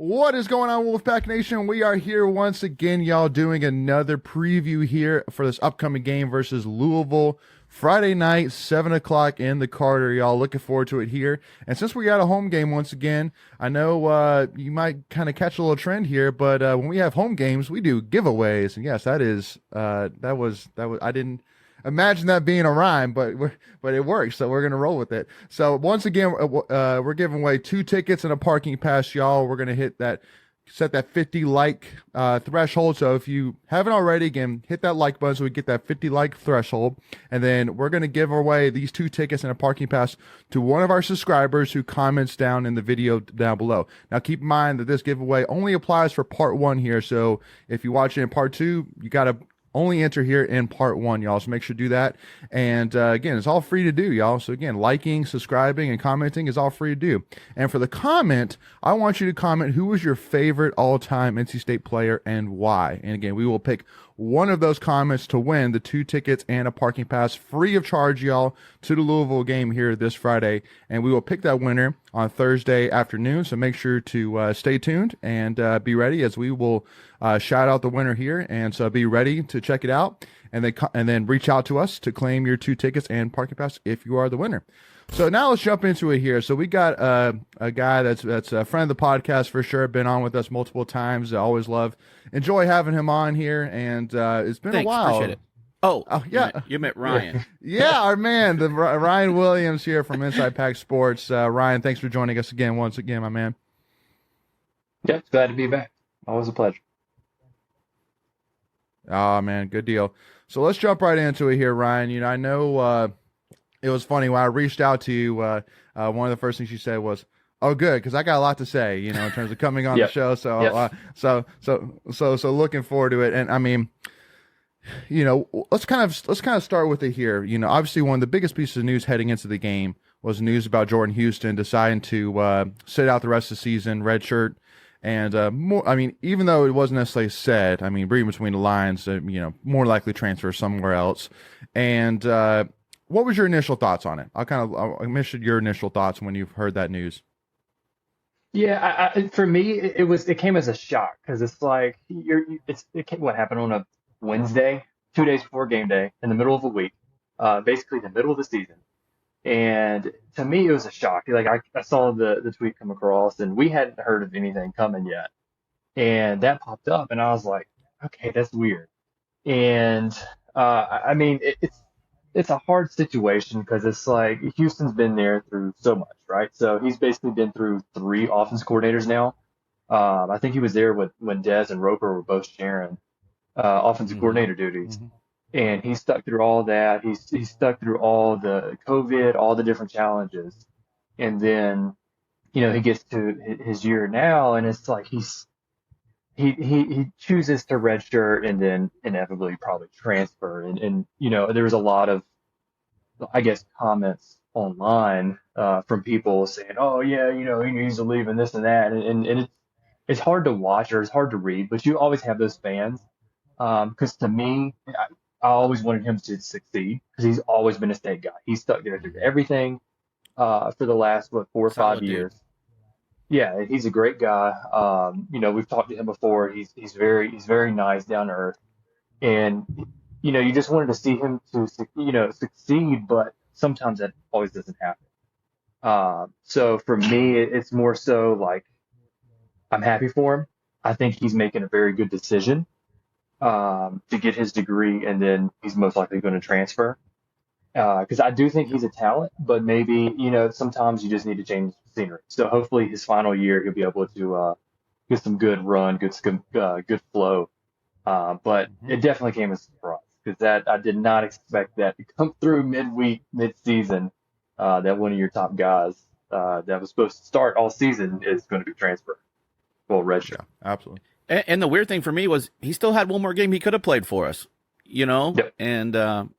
What is going on, Wolfpack Nation? We are here once again, y'all, doing another preview here for this upcoming game versus Louisville. Friday night, 7 o'clock in the Carter, y'all. Looking forward to it here. And since we got a home game once again, I know you might kind of catch a little trend here, but when we have home games, we do giveaways. And yes, that was I didn't imagine that being a rhyme, but it works, so we're gonna roll with it. So once again, we're giving away 2 tickets and a parking pass, y'all. We're gonna set that 50 like threshold. So if you haven't already, again, hit that like button so we get that 50 like threshold, and then we're gonna give away these 2 tickets and a parking pass to one of our subscribers who comments down in the video down below. Now keep in mind that this giveaway only applies for part 1 here. So if you watch it in part 2, you gotta only enter here in part 1, y'all. So make sure to do that. And again, it's all free to do, y'all. So again, liking, subscribing, and commenting is all free to do. And for the comment, I want you to comment who was your favorite all-time NC State player and why. And again, we will pick one of those comments to win the 2 tickets and a parking pass free of charge, y'all, to the Louisville game here this Friday. And we will pick that winner on Thursday afternoon. So make sure to stay tuned and be ready, as we will shout out the winner here. And so be ready to check it out, and then reach out to us to claim your 2 tickets and parking pass if you are the winner. So now let's jump into it here. So we got a guy that's a friend of the podcast for sure, been on with us multiple times. I always enjoy having him on here, and it's been a while. Appreciate it. Oh, yeah. You met Ryan. Yeah, our man, Ryan Williams here from Inside Pack Sports. Ryan, thanks for joining us once again, my man. Yep, glad to be back. Always a pleasure. Oh, man, good deal. So let's jump right into it here, Ryan. You know, I know it was funny when I reached out to you. One of the first things you said was, "Oh, good," because I got a lot to say, you know, in terms of coming on the show. So, so looking forward to it. And I mean, you know, let's kind of start with it here. You know, obviously one of the biggest pieces of news heading into the game was news about Jordan Houston deciding to sit out the rest of the season, redshirt. And more, I mean, even though it wasn't necessarily said, I mean, reading between the lines, you know, more likely transfer somewhere else. And what was your initial thoughts on it? I missed your initial thoughts when you've heard that news. Yeah, for me, it came as a shock, because it's like what happened on a Wednesday, 2 days before game day, in the middle of a week, basically the middle of the season. And to me, it was a shock. Like I saw the tweet come across, and we hadn't heard of anything coming yet. And that popped up, and I was like, okay, that's weird. And I mean, it's a hard situation, because it's like Houston's been there through so much, right? So he's basically been through 3 offense coordinators now. I think he was there when Dez and Roper were both sharing offensive coordinator duties. Mm-hmm. And he stuck through all that. He stuck through all the COVID, all the different challenges. And then, you know, he gets to his year now, and it's like he chooses to redshirt and then inevitably probably transfer. And you know, there was a lot of, I guess, comments online from people saying, "Oh yeah, you know, he needs to leave and this and that." And it's hard to watch, or it's hard to read, but you always have those fans. Because to me, I always wanted him to succeed, because he's always been a state guy. He's stuck there through everything for the last 4 or 5 years. Yeah, he's a great guy. You know, we've talked to him before. He's very nice, down to earth, and you know, you just wanted to see him to succeed, but sometimes that always doesn't happen. So for me, it's more so like, I'm happy for him. I think he's making a very good decision to get his degree, and then he's most likely going to transfer. Because I do think he's a talent, but maybe, you know, sometimes you just need to change scenery. So hopefully his final year, he'll be able to get some good run, good flow. But it definitely came as a surprise, because I did not expect that to come through mid-season, that one of your top guys that was supposed to start all season is going to be transferred. Well, redshirt. Yeah, absolutely. And the weird thing for me was he still had one more game he could have played for us, you know, yep. And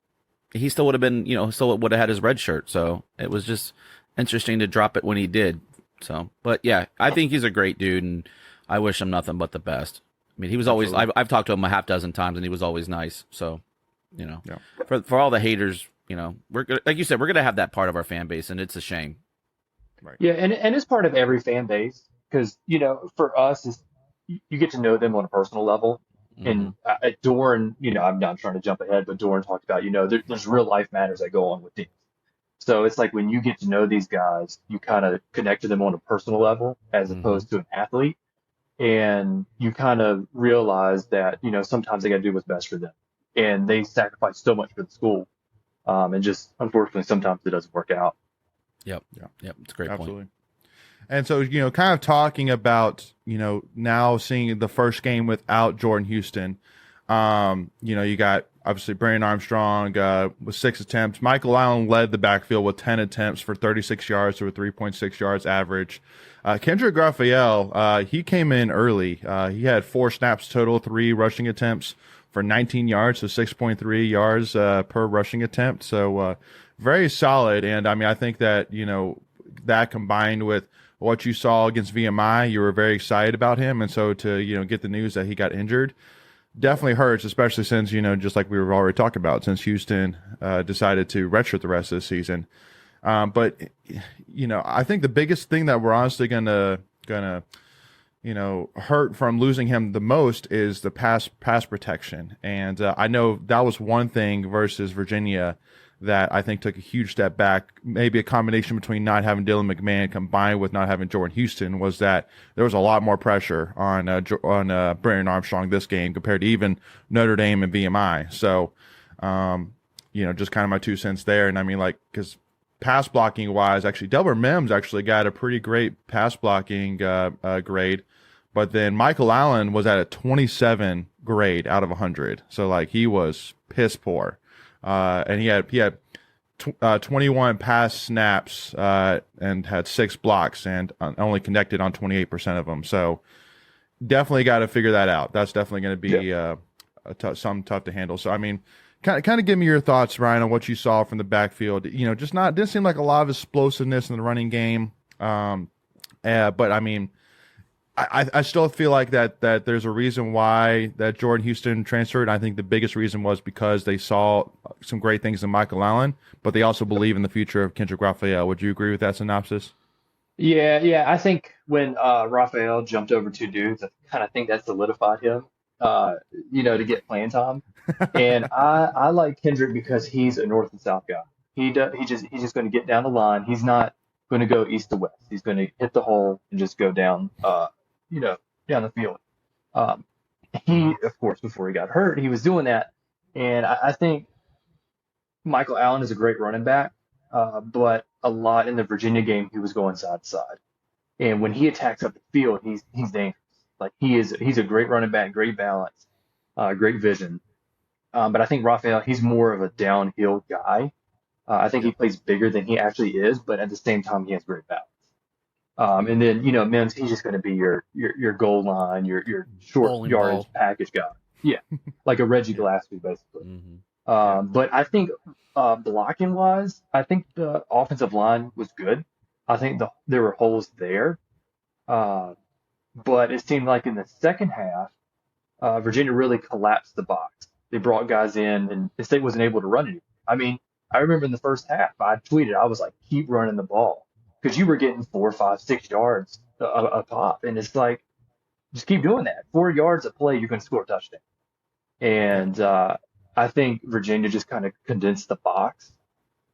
he still would have been, you know, still would have had his red shirt. So it was just interesting to drop it when he did. So, but yeah, I think he's a great dude, and I wish him nothing but the best. I mean, he was always, I've talked to him a half dozen times, and he was always nice. So, you know, yeah. For all the haters, you know, like you said, we're going to have that part of our fan base, and it's a shame. Right. Yeah. And it's part of every fan base. because for us, is you get to know them on a personal level. Hmm. And Doran, I'm not trying to jump ahead, but Doran talked about, there's real life matters that go on with teams. So it's like when you get to know these guys, you kind of connect to them on a personal level as Hmm. opposed to an athlete. And you kind of realize that, sometimes they got to do what's best for them. And they sacrifice so much for the school. And just unfortunately, sometimes it doesn't work out. Yep. Yeah, Yep. It's a great point. absolutely. And so, kind of talking about, now seeing the first game without Jordan Houston, you got obviously Brandon Armstrong with 6 attempts. Michael Allen led the backfield with 10 attempts for 36 yards or 3.6 yards average. Kendrick Raphael, he came in early. He had 4 snaps total, 3 rushing attempts for 19 yards, so 6.3 yards per rushing attempt. So very solid. And I mean, I think that, that combined with what you saw against VMI, you were very excited about him. And so to, get the news that he got injured definitely hurts, especially since, just like we were already talking about, since Houston decided to redshirt the rest of the season. But, I think the biggest thing that we're honestly gonna hurt from losing him the most is the pass protection. And I know that was one thing versus Virginia that I think took a huge step back. Maybe a combination between not having Dylan McMahon combined with not having Jordan Houston was that there was a lot more pressure on Brandon Armstrong this game compared to even Notre Dame and VMI. So, just kind of my 2 cents there. And I mean, like, because pass blocking wise, actually, Delbert Mims actually got a pretty great pass blocking grade. But then Michael Allen was at a 27 grade out of 100. So, like, he was piss poor. And he had 21 pass snaps and had 6 blocks and only connected on 28% of them. So definitely got to figure that out. That's definitely going to be something tough to handle. So I mean, kind of give me your thoughts, Ryan, on what you saw from the backfield. Just didn't seem like a lot of explosiveness in the running game. But I mean, I still feel like that there's a reason why that Jordan Houston transferred. I think the biggest reason was because they saw some great things in Michael Allen, but they also believe in the future of Kendrick Raphael. Would you agree with that synopsis? Yeah. I think when Raphael jumped over 2 dudes, I kind of think that solidified him, to get playing time. And I like Kendrick because he's a north and south guy. He's just going to get down the line. He's not going to go east to west. He's going to hit the hole and just go down, you know, down the field. Um, he, of course, before he got hurt, he was doing that. And I think Michael Allen is a great running back, but a lot in the Virginia game, he was going side to side. And when he attacks up the field, he's dangerous. Like he's a great running back, great balance, great vision. But I think Raphael, he's more of a downhill guy. I think he plays bigger than he actually is, but at the same time, he has great balance. And then Mims, he's just going to be your goal line, your short Bowling yardage ball. package guy. Yeah, like a Reggie Gillespie, basically. Hmm. Yeah. But I think blocking wise, I think the offensive line was good. I think there were holes there, uh, but it seemed like in the second half, Virginia really collapsed the box. They brought guys in, and the state wasn't able to run it. I mean, I remember in the first half, I tweeted, I was like, keep running the ball because you were getting 4, 5, 6 yards a pop, and it's like, just keep doing that. 4 yards a play, you're going to score a touchdown. Yeah. And I think Virginia just kind of condensed the box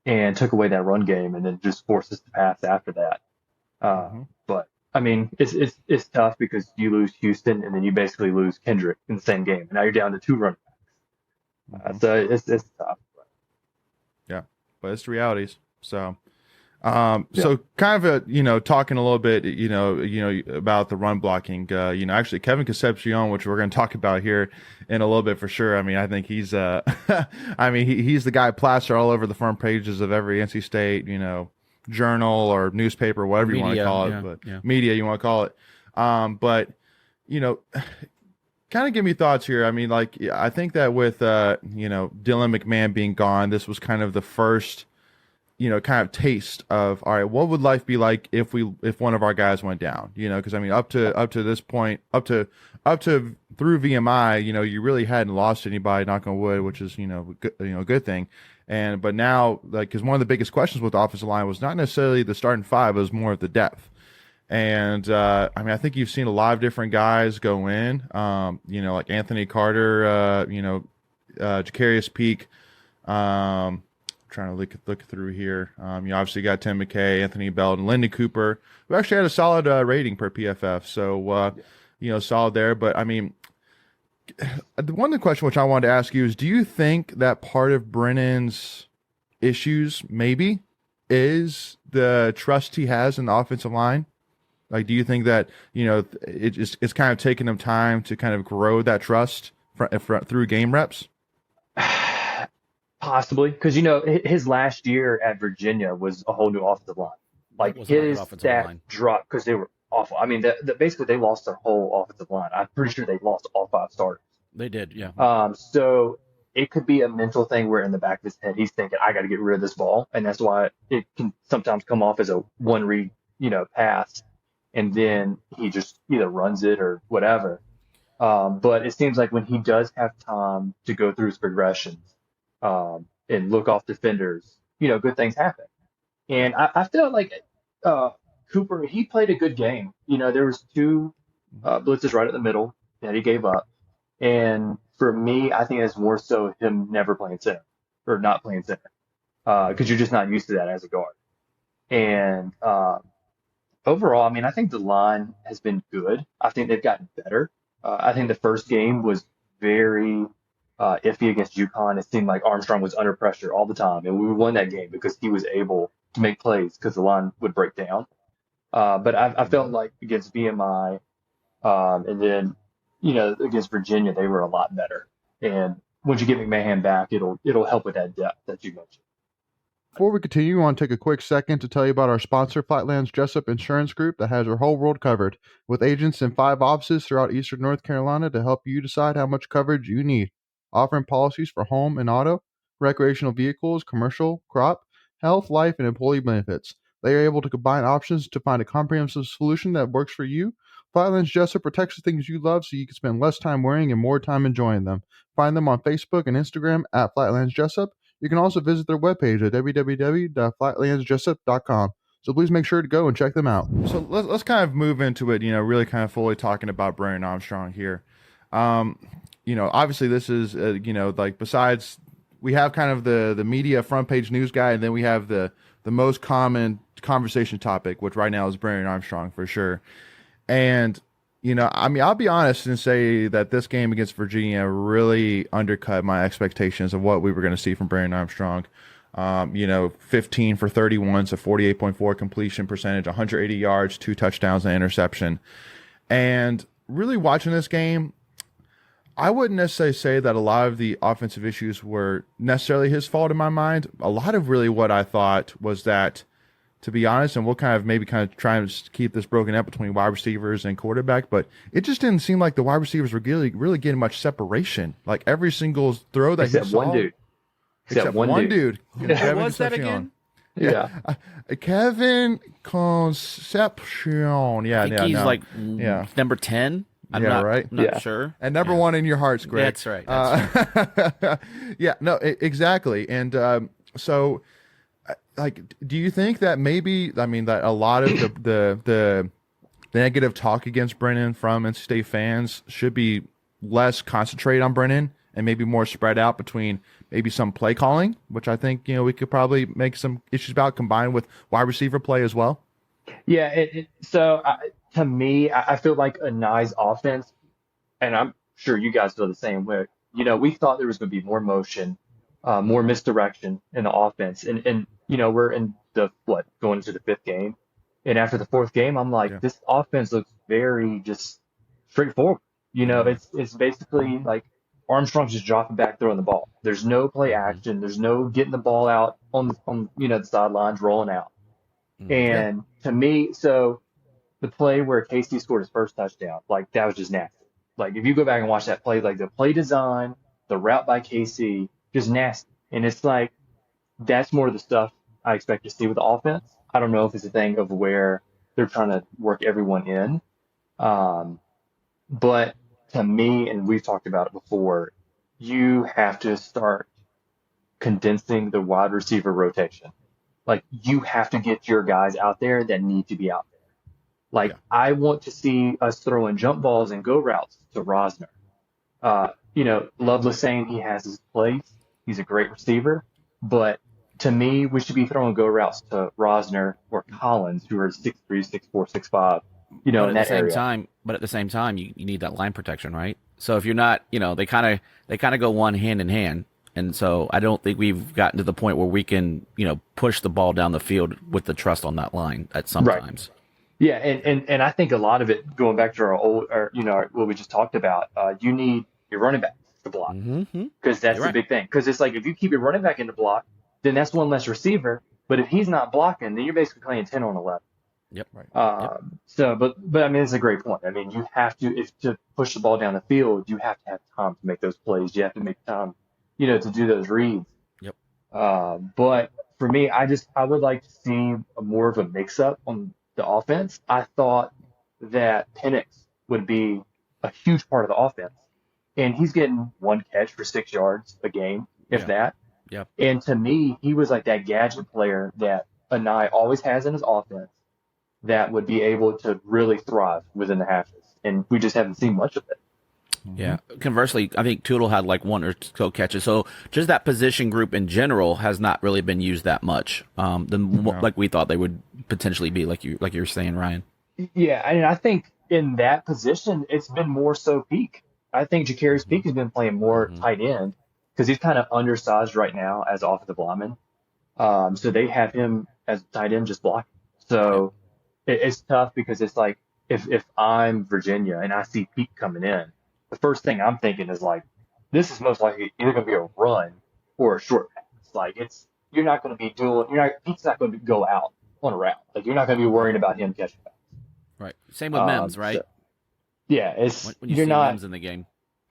and took away that run game, and then just forced us to pass after that. Uh, Hmm. but I mean, it's tough because you lose Houston, and then you basically lose Kendrick in the same game, and now you're down to 2 running backs. Hmm. So it's tough. Yeah, but it's the realities. So. Yeah. So kind of talking a little bit, about the run blocking, actually Kevin Concepcion, which we're going to talk about here in a little bit for sure. I mean, I think he's, I mean, he's the guy plastered all over the front pages of every NC State, journal or newspaper, whatever you want to Media. call it, Yeah. but Yeah. media, you want to call it. But, you know, kind of give me thoughts here. I mean, like, I think that with, Dylan McMahon being gone, this was kind of the first, kind of taste of, all right, what would life be like if one of our guys went down, because I mean, up to this point, up to through VMI, you really hadn't lost anybody, knock on wood, which is, a good thing. But now, like, because one of the biggest questions with the offensive line was not necessarily the starting five, it was more of the depth. And I mean, I think you've seen a lot of different guys go in. Like Anthony Carter, Jacarius Peak. Trying to look through here. You obviously got Tim McKay, Anthony Bell, and Lyndon Cooper, who actually had a solid rating per PFF. So solid there. But I mean, the one question which I wanted to ask you is, do you think that part of Brennan's issues maybe is the trust he has in the offensive line? Like, do you think that it's kind of taking him time to kind of grow that trust through game reps? Possibly, because his last year at Virginia was a whole new offensive line. That Like was not a good his offensive stat line. dropped because they were awful. I mean, basically they lost their whole offensive line. I'm pretty sure they lost all 5 starters. They did, yeah. So it could be a mental thing where in the back of his head he's thinking, I got to get rid of this ball, and that's why it can sometimes come off as a one read, pass, and then he just either runs it or whatever. But it seems like when he does have time to go through his progressions, and look off defenders, good things happen. And I felt like uh, Cooper, he played a good game. There was 2 blitzes right at the middle that he gave up. And for me, I think it's more so him never playing center or not playing center because you're just not used to that as a guard. And overall, I mean, I think the line has been good. I think they've gotten better. I think the first game was very iffy against UConn. It seemed like Armstrong was under pressure all the time, and we won that game because he was able to make plays because the line would break down. But I felt like against VMI, and then against Virginia, they were a lot better. And once you get McMahon back, it'll help with that depth that you mentioned. Before we continue, I want to take a quick second to tell you about our sponsor, Flightland's Jessup Insurance Group, that has your whole world covered, with agents in 5 offices throughout eastern North Carolina to help you decide how much coverage you need. Offering policies for home and auto, recreational vehicles, commercial, crop, health, life, and employee benefits. They are able to combine options to find a comprehensive solution that works for you. Flightland's Jessup protects the things you love so you can spend less time worrying and more time enjoying them. Find them on Facebook and Instagram at Flightlands Jessup. You can also visit their webpage at www.flightlandsjessup.com. So please make sure to go and check them out. So let's kind of move into it, really kind of fully talking about Brennan Armstrong here. Obviously this is, like besides we have kind of the media front page news guy, and then we have the most common conversation topic, which right now is Brennan Armstrong for sure. And I mean, I'll be honest and say that this game against Virginia really undercut my expectations of what we were going to see from Brandon Armstrong. 15 for 31, so 48.4 completion percentage, 180 yards, 2 touchdowns, and interception. And really watching this game, I wouldn't necessarily say that a lot of the offensive issues were necessarily his fault in my mind. A lot of really what I thought was that, to be honest, and we'll kind of try and keep this broken up between wide receivers and quarterback, but it just didn't seem like the wide receivers were really getting much separation. Like every single throw that Except he saw, one dude. except one dude. Who was that again? Yeah. Kevin Concepcion. Yeah, I think he's like yeah. number 10. I'm Yeah, not, right? not Yeah. sure. And number 1 in your hearts, Greg. That's right. That's right. Yeah, no, exactly. And so, like, do you think that maybe, I mean, that a lot of the negative talk against Brennan from NC State fans should be less concentrated on Brennan and maybe more spread out between maybe some play calling, which I think, we could probably make some issues about, combined with wide receiver play as well? Yeah. So to me, I feel like a nice offense, and I'm sure you guys feel the same way. We thought there was going to be more motion, more misdirection in the offense. And we're in going into the 5th game. And after the 4th game, I'm like, this offense looks very just straightforward. It's basically like Armstrong's just dropping back, throwing the ball. There's no play action. There's no getting the ball out on the sidelines, rolling out. And to me, so the play where Casey scored his first touchdown, like that was just nasty. Like if you go back and watch that play, like the play design, the route by Casey, just nasty. And it's like, that's more of the stuff I expect to see with the offense. I don't know if it's a thing of where they're trying to work everyone in. But to me, and we've talked about it before, you have to start condensing the wide receiver rotation. Like you have to get your guys out there that need to be out there. Like Yeah. I want to see us throwing jump balls and go routes to Rosner. Loveless saying he has his place. He's a great receiver, but to me, we should be throwing go routes to Rosner or Collins, who are 6'3", 6'4", 6'5", But in at the that same area. time, you need that line protection, right? So if you're not, they kind of go one hand in hand. And so I don't think we've gotten to the point where we can, push the ball down the field with the trust on that line at Right. sometimes. Yeah, and I think a lot of it going back to our old, or what we just talked about. You need your running back to block Mm-hmm. because that's You're the right. big thing. Because it's like if you keep your running back in the block, then that's one less receiver. But if he's not blocking, then you're basically playing 10 on 11. Yep. Right. Yep. But I mean, it's a great point. I mean, you have to, if to push the ball down the field, you have to have time to make those plays. You have to make time, to do those reads. Yep. But for me, I would like to see more of a mix up on the offense. I thought that Penix would be a huge part of the offense, and he's getting one catch for 6 yards a game, if Yeah. that. Yep. And to me, he was like that gadget player that Anai always has in his offense that would be able to really thrive within the hashes. And we just haven't seen much of it. Yeah. Conversely, I think Tootle had like one or so catches. So just that position group in general has not really been used that much. Like we thought they would potentially be, like you're saying, Ryan. Yeah, and I think in that position, it's been more so Peak. I think Ja'Carri's Peak has been playing more tight end because he's kind of undersized right now as offensive lineman. So they have him as tight end just blocking. So it's tough because it's like if I'm Virginia and I see Peak coming in, the first thing I'm thinking is like, this is most likely either going to be a run or a short pass. Like Peak's not going to go out on a route. Like you're not going to be worrying about him catching back. Right. Same with Mims, right? Yeah, it's When you you're see not. Mims in the game.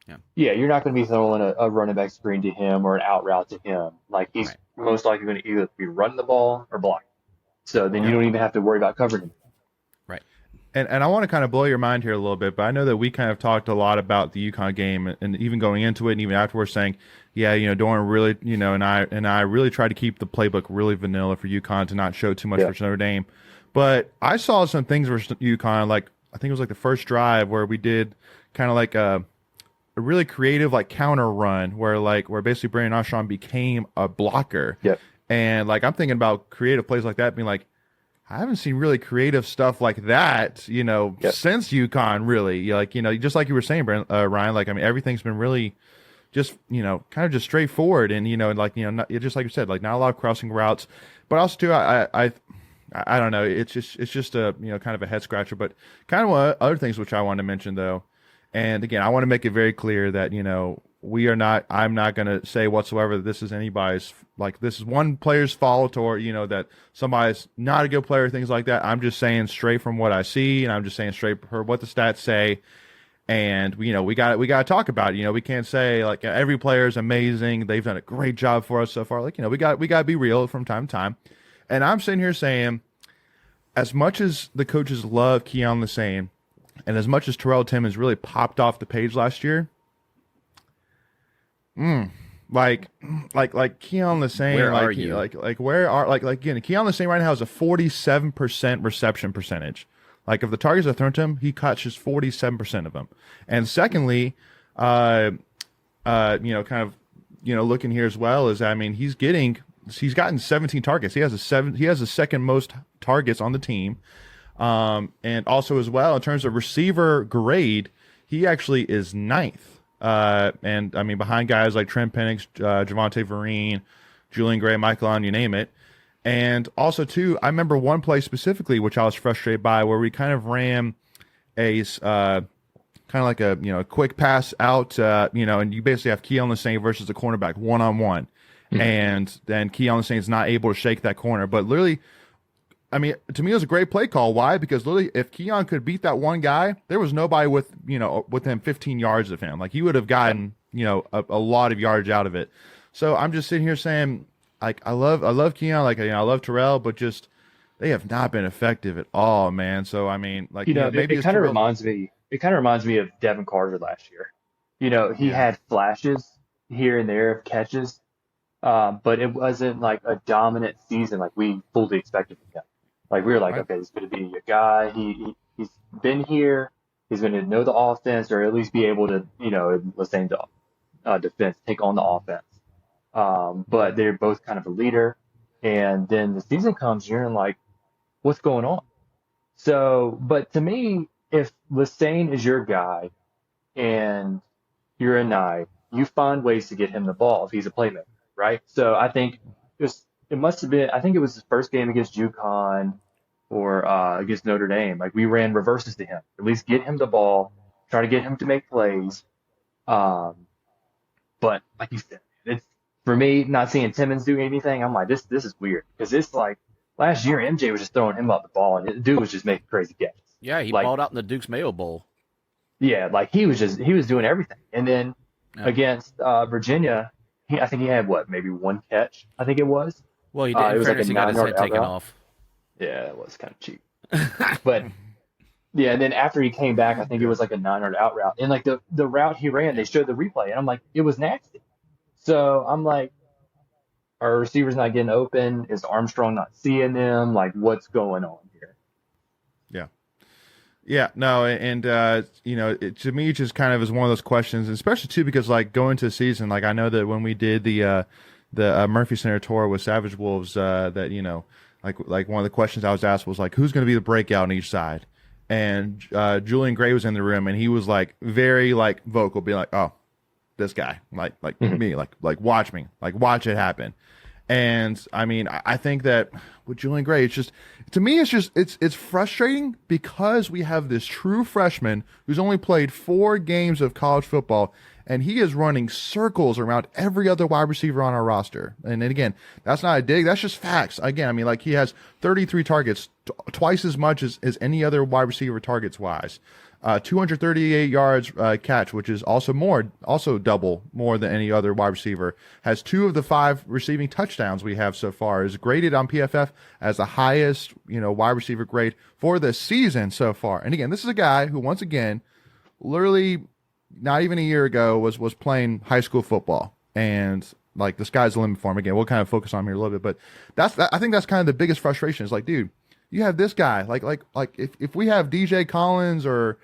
Yeah. Yeah, you're not going to be throwing a running back screen to him or an out route to him. Like he's Right. most likely going to either be running the ball or blocking. So then you Yeah. don't even have to worry about covering him. Right. And I want to kind of blow your mind here a little bit, but I know that we kind of talked a lot about the UConn game, and even going into it, and even afterwards, saying, yeah, Doran really, and I really tried to keep the playbook really vanilla for UConn to not show too much for Notre Dame. But I saw some things versus UConn, like I think it was like the first drive where we did kind of like a really creative like counter run where basically Brandon Oshon became a blocker. Yep. And like I'm thinking about creative plays like that, being like, I haven't seen really creative stuff like that, since UConn, really. Just like you were saying, Ryan, like, I mean, everything's been really just, kind of just straightforward. And, not, just like you said, like not a lot of crossing routes, but also too, I don't know. It's just a, kind of a head scratcher, but kind of other things which I want to mention though. And again, I want to make it very clear that, I'm not going to say whatsoever that this is anybody's, like, this is one player's fault or, that somebody's not a good player, things like that. I'm just saying straight from what I see, and I'm just saying straight for what the stats say. And, we got to talk about it. We can't say, like, every player is amazing. They've done a great job for us so far. Like, we got to be real from time to time. And I'm sitting here saying, as much as the coaches love Keon Lesane, and as much as Terrell Timmons really popped off the page last year, like Keon Lesane, Where like are you? Again, Keon Lesane right now has a 47% reception percentage. Like, of the targets that are thrown to him, he catches 47% of them. And secondly, kind of, looking here as well is, I mean, he's gotten 17 targets. He has the second most targets on the team. And also as well, in terms of receiver grade, he actually is ninth. And I mean, behind guys like Trent Penix, Javonte Vereen, Julian Gray, Michael Allen, you name it. And also too, I remember one play specifically, which I was frustrated by, where we kind of ran a, kind of like a, quick pass out, and you basically have Keon Lesane versus the cornerback one-on-one. And then Keon Lesane is not able to shake that corner. But literally, I mean, to me, it was a great play call. Why? Because literally, if Keon could beat that one guy, there was nobody within 15 yards of him. Like, he would have gotten, a lot of yards out of it. So I'm just sitting here saying, like, I love Keon, like, I love Terrell, but just they have not been effective at all, man. So I mean, like, maybe it kind of reminds me. It kind of reminds me of Devin Carter last year. He had flashes here and there of catches, but it wasn't like a dominant season like we fully expected from him. Like, we were like, Right. okay, he's going to be a guy. He He's been here. He's going to know the offense, or at least be able to, let's say the defense take on the offense. But they're both kind of a leader. And then the season comes, you're in like, what's going on? So, but to me, if Lassane is your guy and you're a Nye, you find ways to get him the ball if he's a playmaker, right? So I think it must have been, I think it was his first game against UConn or against Notre Dame. Like we ran reverses to him, at least get him the ball, try to get him to make plays. But like you said, it's for me not seeing Timmons do anything. I'm like, this is weird because it's like last year MJ was just throwing him up the ball and the dude was just making crazy catches. Yeah, he like, balled out in the Duke's Mayo Bowl. Yeah, like he was doing everything. And then against Virginia, I think he had maybe one catch. I think it was. Well, he did. In fairness, he got his head taken off. Yeah, it was kind of cheap. But yeah, and then after he came back, I think it was like a 9-yard out route. And like the route he ran, they showed the replay, and I'm like, it was nasty. So I'm like, our receivers not getting open? Is Armstrong not seeing them? Like, what's going on here? Yeah. Yeah, no, and to me, it just kind of is one of those questions, especially too because like going to the season, like I know that when we did the Murphy Center tour with Savage Wolves, that like one of the questions I was asked was like, who's going to be the breakout on each side? And Julian Gray was in the room, and he was like very like vocal, being like, oh, this guy, like me, like watch me, like watch it happen. And I mean, I think that with Julian Gray, it's just, to me, it's frustrating because we have this true freshman who's only played 4 games of college football, and he is running circles around every other wide receiver on our roster. And then again, that's not a dig, that's just facts. Again, I mean, like he has 33 targets, twice as much as any other wide receiver targets wise. 238 yards catch, which is also double more than any other wide receiver. Has 2 of the 5 receiving touchdowns we have so far. Is graded on PFF as the highest, wide receiver grade for the season so far. And again, this is a guy who, once again, literally not even a year ago was playing high school football, and like the sky's the limit for him. Again, we'll kind of focus on him here a little bit, but I think that's kind of the biggest frustration. Is like, dude, you have this guy, like if we have DJ Collins or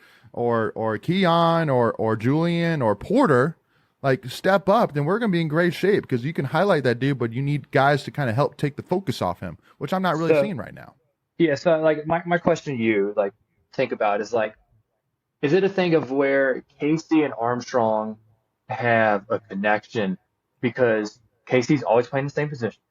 Keon or Julian or Porter, like step up, then we're going to be in great shape because you can highlight that dude, but you need guys to kind of help take the focus off him, which I'm not really seeing right now. Yeah. So like my question to you, like think about is like, is it a thing of where Casey and Armstrong have a connection because Casey's always playing the same position.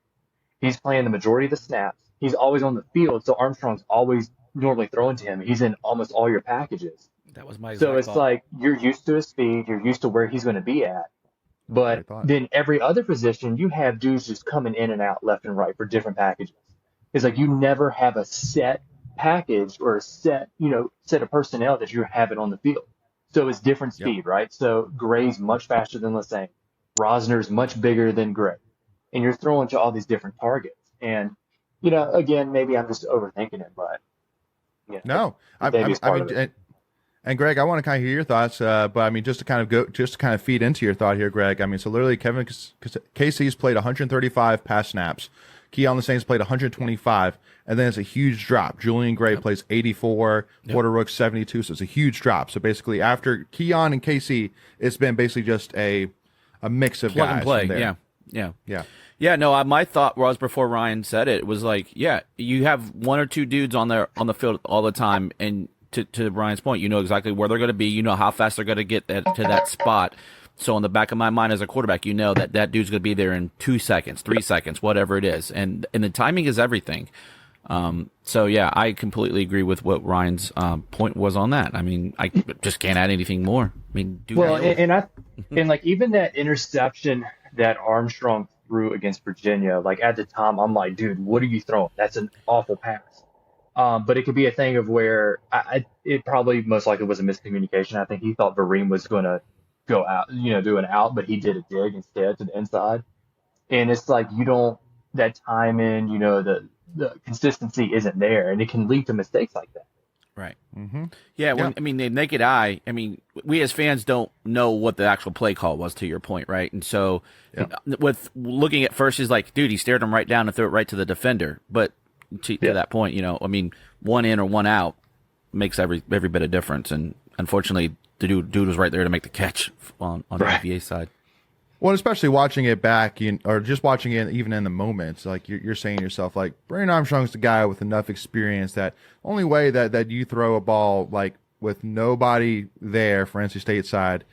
He's playing the majority of the snaps. He's always on the field, so Armstrong's always normally throwing to him. He's in almost all your packages. That was my So it's thought. like you're used to his speed, you're used to where he's going to be at. But then every other position, you have dudes just coming in and out left and right for different packages. It's like you never have a set package or a set of personnel that you're having on the field. So it's different speed, right? So Gray's much faster than Lassane. Rosner's much bigger than Gray. And you're throwing to all these different targets. And, again, maybe I'm just overthinking it, but no, I mean, and Greg, I want to kind of hear your thoughts, but I mean, just to kind of feed into your thought here, Greg. I mean, so literally, Casey's played 135 pass snaps. Keon Lassane's played 125, and then it's a huge drop. Julian Gray plays 84, Porter Rooks 72, so it's a huge drop. So basically, after Keon and Casey, it's been basically just a mix of plug guys. And play. From there. Yeah. No, my thought was before Ryan said it was like, you have 1 or 2 dudes on the field all the time, and to Ryan's point, you know exactly where they're going to be. You know how fast they're going to get to that spot. So in the back of my mind as a quarterback, you know that dude's going to be there in 2 seconds, 3 seconds, whatever it is. And the timing is everything. So yeah, I completely agree with what Ryan's point was on that. I mean, I just can't add anything more. I mean, and like even that interception that Armstrong threw against Virginia, like at the time, I'm like, dude, what are you throwing? That's an awful pass. But it could be a thing of where it probably most likely was a miscommunication. I think he thought Vareem was going to go out, do an out, but he did a dig instead to the inside. And it's like that timing, the consistency isn't there, and it can lead to mistakes like that. Right. Mm-hmm. Yeah. I mean, the naked eye, I mean, we as fans don't know what the actual play call was, to your point, right? And so with looking at first, he's like, dude, he stared him right down and threw it right to the defender. But to that point, I mean, 1 in or 1 out, makes every bit of difference. And unfortunately, the dude was right there to make the catch on the UVA side. Well, especially watching it back, or just watching it even in the moments, like you're saying to yourself, like Brandon Armstrong's the guy with enough experience that only way that you throw a ball like with nobody there for NC State side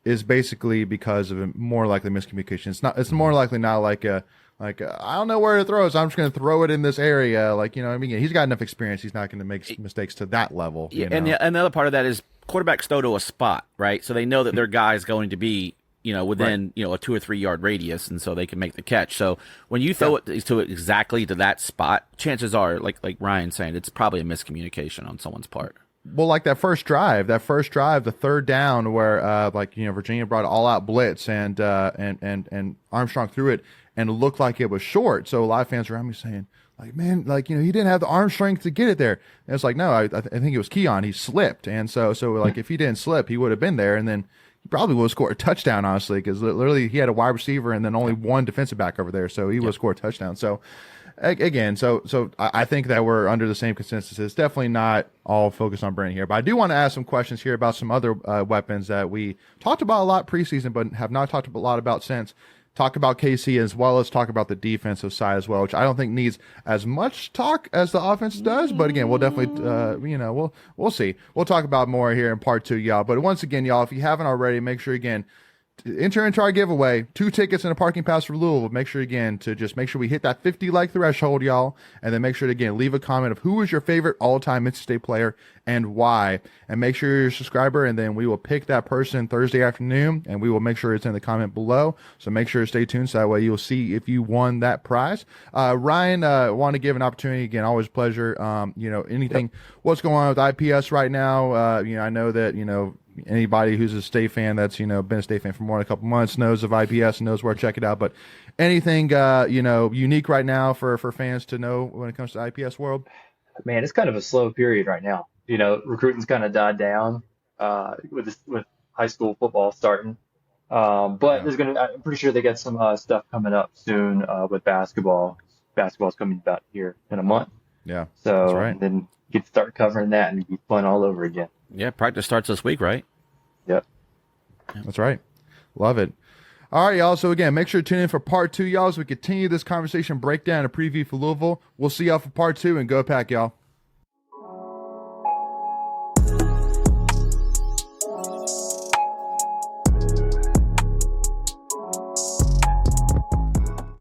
is basically because of a more likely miscommunication. It's more likely not like I don't know where to throw it, so I'm just going to throw it in this area. Like, I mean, he's got enough experience. He's not going to make mistakes to that level. Yeah, and the other part of that is quarterbacks throw to a spot, right? So they know that their guy is going to be, within, a 2 or 3 yard radius, and so they can make the catch. So when you throw it to exactly to that spot, chances are, like Ryan's saying, it's probably a miscommunication on someone's part. Well, like that first drive, the 3rd down where, Virginia brought all out blitz and Armstrong threw it and it looked like it was short. So a lot of fans around me saying, like, man, like, he didn't have the arm strength to get it there. And it's like, no, I think it was Keon. He slipped. And so like, if he didn't slip, he would have been there. And then he probably would have scored a touchdown, honestly, because literally he had a wide receiver and then only one defensive back over there. So he would have scored a touchdown. So again, so I think that we're under the same consensus. It's definitely not all focused on Brandon here, but I do want to ask some questions here about some other weapons that we talked about a lot preseason, but have not talked a lot about since. Talk about KC as well as talk about the defensive side as well, which I don't think needs as much talk as the offense does. But again, we'll definitely, we'll see. We'll talk about more here in part 2, y'all. But once again, y'all, if you haven't already, make sure again, enter into our giveaway, 2 tickets and a parking pass for Louisville. Make sure again to just make sure we hit that 50 like threshold, y'all, and then make sure to again leave a comment of who is your favorite all-time Mississippi State player and why, and make sure you're a subscriber, and then we will pick that person Thursday afternoon, and we will make sure it's in the comment below. So make sure to stay tuned, so that way you'll see if you won that prize. Ryan, want to give an opportunity again. Always a pleasure. Anything? What's going on with IPS right now? I know that anybody who's a State fan that's been a State fan for more than a couple months knows of IPS and knows where to check it out. But anything unique right now for fans to know when it comes to IPS world? Man, it's kind of a slow period right now. Recruiting's kind of died down with high school football starting. But I'm pretty sure they got some stuff coming up soon with basketball. Basketball's coming about here in a month. Yeah, so that's right. Then get to start covering that and it'd be fun all over again. Yeah, practice starts this week, right? Yep. That's right. Love it. All right, y'all. So again, make sure to tune in for part 2, y'all, as we continue this conversation breakdown and preview for Louisville. We'll see y'all for part 2, and go Pack, y'all.